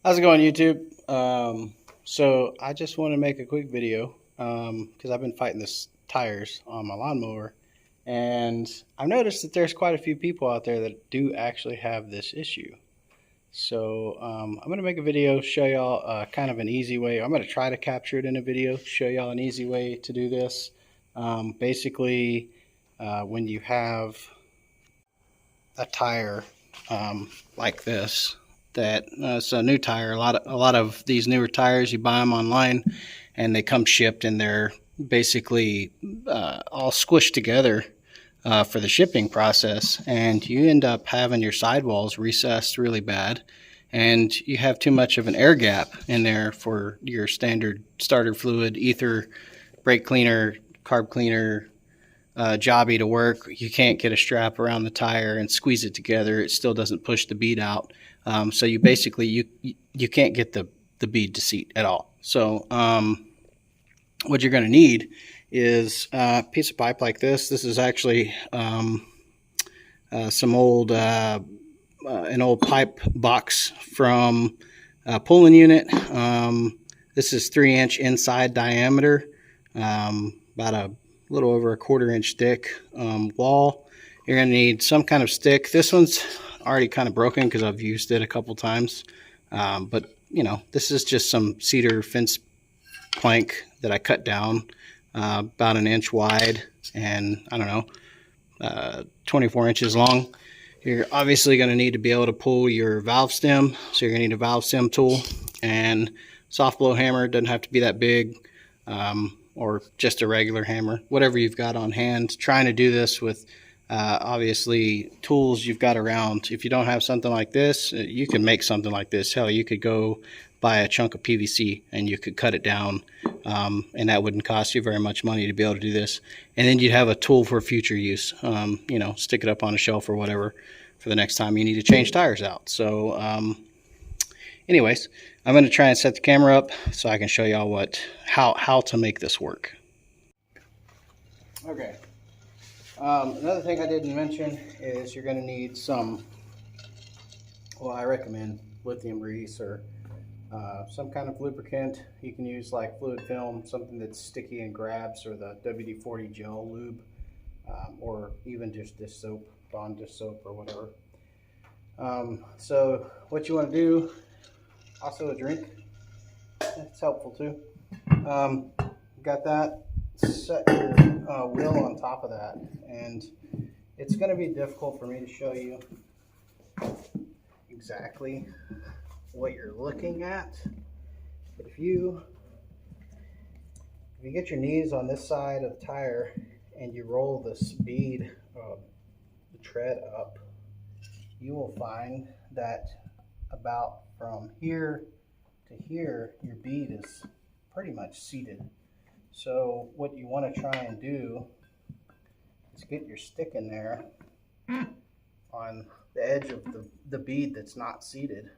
How's it going, YouTube? So I just want to make a quick video because I've been fighting this tires on my lawnmower, and I've noticed that there's quite a few people out there that do actually have this issue. So I'm going to make a video, show y'all kind of an easy way. I'm going to try to capture it in a video, show y'all an easy way to do this. Basically, when you have a tire like this, that it's a new tire. A lot of these newer tires, you buy them online and they come shipped and they're basically all squished together for the shipping process, and you end up having your sidewalls recessed really bad, and you have too much of an air gap in there for your standard starter fluid, ether, brake cleaner, carb cleaner, jobby to work. You can't get a strap around the tire and squeeze it together. It still doesn't push the bead out. So you basically you can't get the bead to seat at all. So what you're going to need is a piece of pipe like this. This is actually some old an old pipe box from a pulling unit. This is 3-inch inside diameter, about a little over a 1/4 inch thick wall. You're going to need some kind of stick. This one's already kind of broken because I've used it a couple times, but you know, this is just some cedar fence plank that I cut down about 1 inch wide and I don't know, 24 inches long. You're obviously going to need to be able to pull your valve stem, so you're going to need a valve stem tool, and soft blow hammer. Doesn't have to be that big, or just a regular hammer, whatever you've got on hand. Trying to do this with obviously tools you've got around. If you don't have something like this, you can make something like this. Hell, you could go buy a chunk of PVC and you could cut it down, and that wouldn't cost you very much money to be able to do this. And then you'd have a tool for future use. You know, stick it up on a shelf or whatever for the next time you need to change tires out. So anyways, I'm going to try and set the camera up so I can show y'all how to make this work. Okay. Another thing I didn't mention is you're going to need some, well, I recommend lithium grease or some kind of lubricant. You can use like fluid film, something that's sticky and grabs, or the WD-40 gel lube, or even just dish soap, Bond dish soap or whatever. So what you want to do, also a drink, it's helpful too. Got that, set your wheel on top of that, and it's going to be difficult for me to show you exactly what you're looking at, but if you get your knees on this side of the tire and you roll this bead, the tread up, you will find that about from here to here, your bead is pretty much seated. So what you want to try and do is get your stick in there on the edge of the bead that's not seated,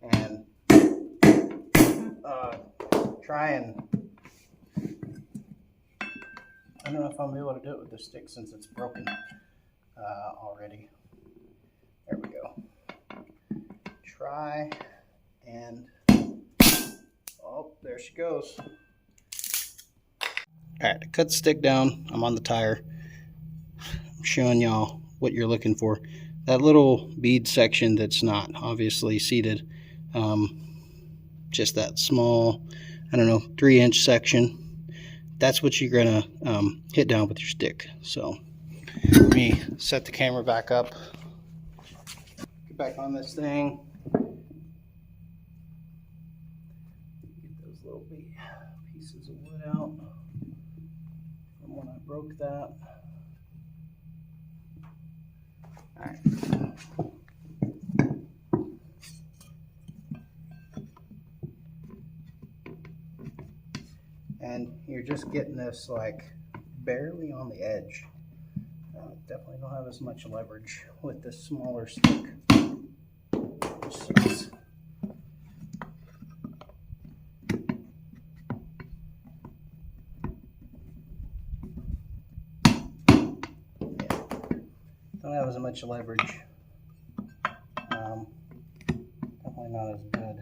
and try and, I don't know if I'm able to do it with the stick since it's broken already. There we go. Try and, oh, there she goes. Alright, I cut the stick down. I'm on the tire. I'm showing y'all what you're looking for. That little bead section that's not obviously seated, just that small, I don't know, 3-inch section, that's what you're gonna hit down with your stick. So let me set the camera back up, get back on this thing, get those little pieces of wood out from when I broke that. All right. And you're just getting this like barely on the edge. Definitely don't have as much leverage with this smaller stick. Don't have as much leverage. Definitely not as good.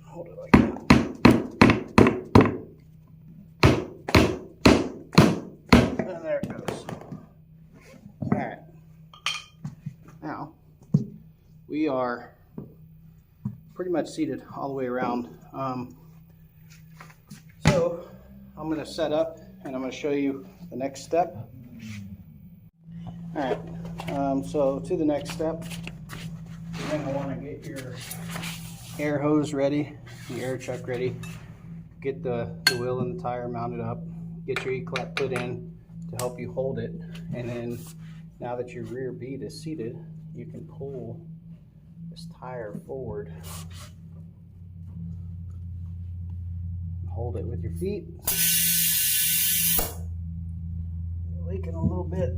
Hold it like that. And there it goes. All right. Now, we are pretty much seated all the way around. So, I'm going to set up and I'm going to show you the next step. All right. So, to the next step, you're going to want to get your air hose ready, the air chuck ready, get the wheel and the tire mounted up, get your E-clamp put in to help you hold it, and then now that your rear bead is seated, you can pull this tire forward, hold it with your feet, leaking a little bit.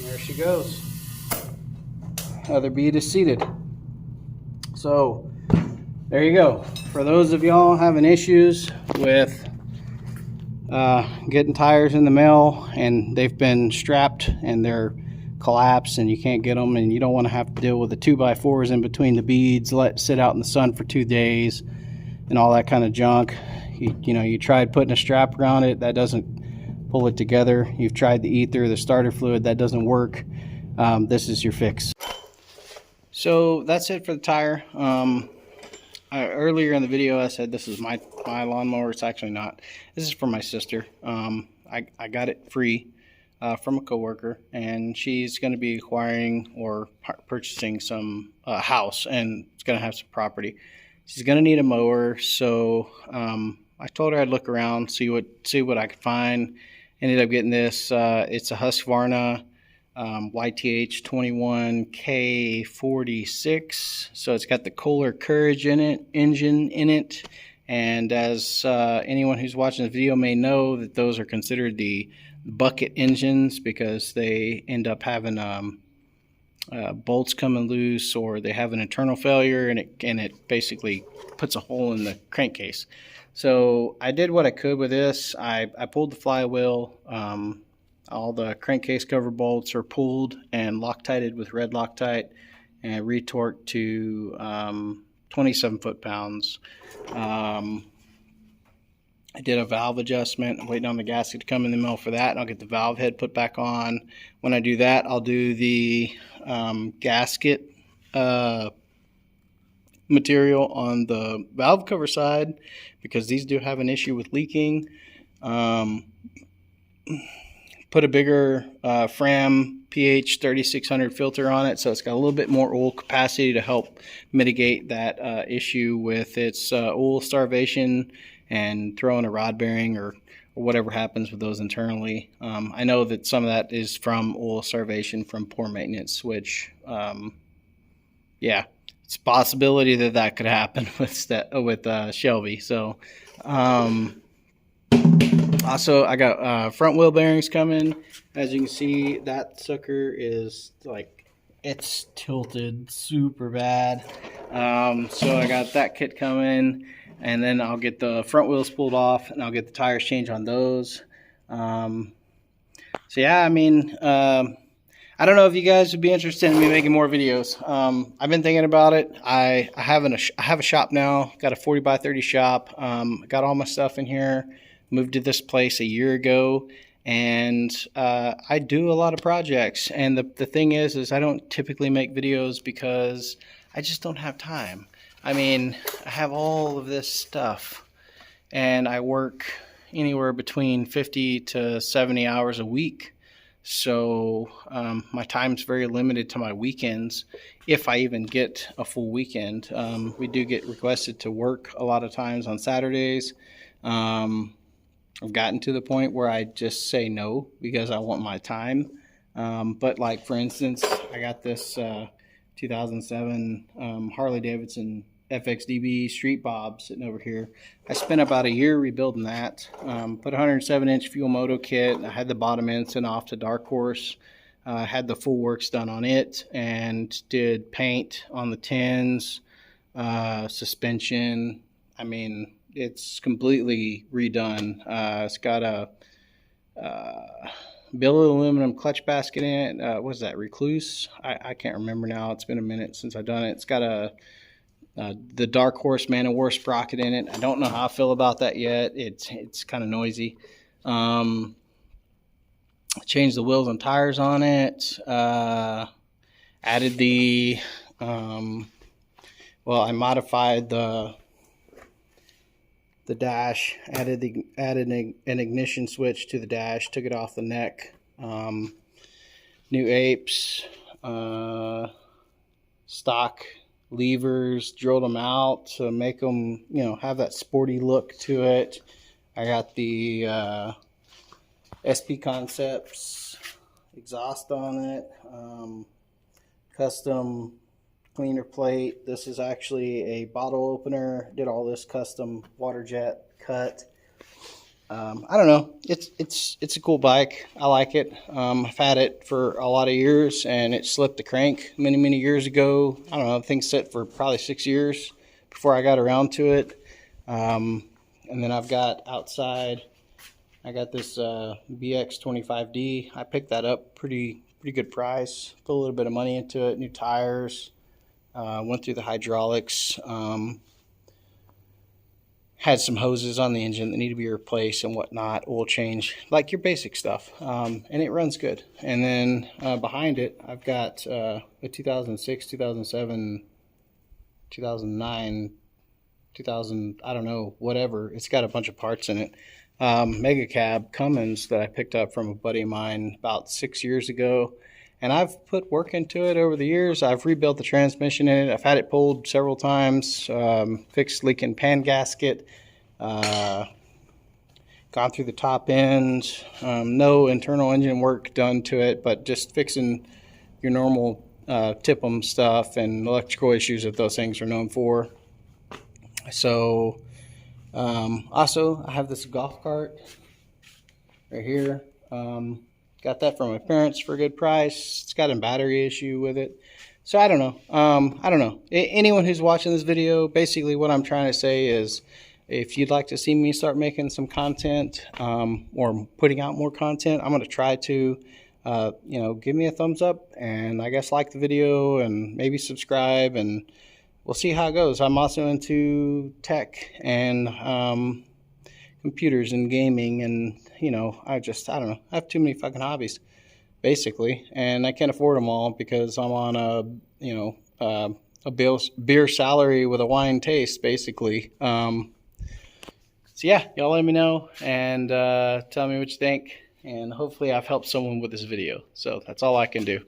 There she goes. Other bead is seated. So there you go. For those of y'all having issues with getting tires in the mail and they've been strapped and they're collapsed and you can't get them, and you don't want to have to deal with the 2x4s in between the beads, let it sit out in the sun for 2 days and all that kind of junk. You tried putting a strap around it, that doesn't pull it together. You've tried the ether, the starter fluid, that doesn't work. This is your fix. So that's it for the tire. Earlier in the video I said this is my lawnmower. It's actually not. This is for my sister. I got it free from a coworker, and she's going to be acquiring or purchasing some house, and it's going to have some property. She's going to need a mower, so I told her I'd look around, see what I could find. Ended up getting this. It's a Husqvarna YTH 21K46. So it's got the Kohler Courage engine in it. And as anyone who's watching this video may know, that those are considered the bucket engines because they end up having bolts coming loose, or they have an internal failure, and it basically puts a hole in the crankcase. So I did what I could with this. I pulled the flywheel. All the crankcase cover bolts are pulled and Loctited with red Loctite and retorqued to 27 foot-pounds. I did a valve adjustment. I'm waiting on the gasket to come in the mail for that, and I'll get the valve head put back on. When I do that, I'll do the gasket material on the valve cover side, because these do have an issue with leaking. Put a bigger Fram pH 3600 filter on it, so it's got a little bit more oil capacity to help mitigate that issue with its oil starvation and throwing a rod bearing or whatever happens with those internally. I know that some of that is from oil starvation from poor maintenance, which yeah, it's a possibility that could happen with Shelby. So also I got front wheel bearings coming. As you can see, that sucker is like, it's tilted super bad. So I got that kit coming, and then I'll get the front wheels pulled off and I'll get the tires changed on those. So yeah, I mean, I don't know if you guys would be interested in me making more videos. I've been thinking about it. I have a shop now. Got a 40 by 30 shop. Got all my stuff in here. Moved to this place a year ago, and I do a lot of projects. And the thing is I don't typically make videos because I just don't have time. I mean, I have all of this stuff, and I work anywhere between 50 to 70 hours a week. So my time's very limited to my weekends, if I even get a full weekend. We do get requested to work a lot of times on Saturdays. I've gotten to the point where I just say no because I want my time. But like, for instance, I got this 2007 Harley Davidson FXDB Street Bob sitting over here. I spent about a year rebuilding that. Put a 107-inch fuel moto kit. I had the bottom end sent off to Dark Horse. Had the full works done on it and did paint on the tins, suspension. I mean, it's completely redone. It's got a billet aluminum clutch basket in it. What is that, Recluse? I can't remember now. It's been a minute since I've done it. It's got the Dark Horse Man of War sprocket in it. I don't know how I feel about that yet. It's kind of noisy. Changed the wheels and tires on it. Added the well, I modified the dash. Added an ignition switch to the dash. Took it off the neck. New apes. Stock levers, drilled them out to make them, you know, have that sporty look to it. I got the SP Concepts exhaust on it, custom cleaner plate. This is actually a bottle opener. Did all this custom water jet cut. I don't know. It's a cool bike. I like it. I've had it for a lot of years, and it slipped the crank many years ago. I don't know. The thing sat for probably 6 years before I got around to it. And then I've got outside, I got this BX25D. I picked that up pretty good price. Put a little bit of money into it. New tires. Went through the hydraulics. Had some hoses on the engine that need to be replaced and whatnot, oil change, like your basic stuff, and it runs good. And then behind it, I've got a 2006, 2007, 2009, 2000, I don't know, whatever. It's got a bunch of parts in it. Mega cab Cummins that I picked up from a buddy of mine about 6 years ago. And I've put work into it over the years. I've rebuilt the transmission in it. I've had it pulled several times, fixed leaking pan gasket, gone through the top end. No internal engine work done to it, but just fixing your normal tip-em stuff and electrical issues that those things are known for. So, also, I have this golf cart right here. Got that from my parents for a good price. It's got a battery issue with it. So I don't know. I don't know. Anyone who's watching this video, basically what I'm trying to say is if you'd like to see me start making some content or putting out more content, I'm going to try to, you know, give me a thumbs up and I guess like the video and maybe subscribe, and we'll see how it goes. I'm also into tech and computers and gaming, and you know, I don't know, I have too many fucking hobbies basically, and I can't afford them all because I'm on a, you know, a beer salary with a wine taste basically. So yeah, y'all let me know and tell me what you think, and hopefully I've helped someone with this video. So that's all I can do.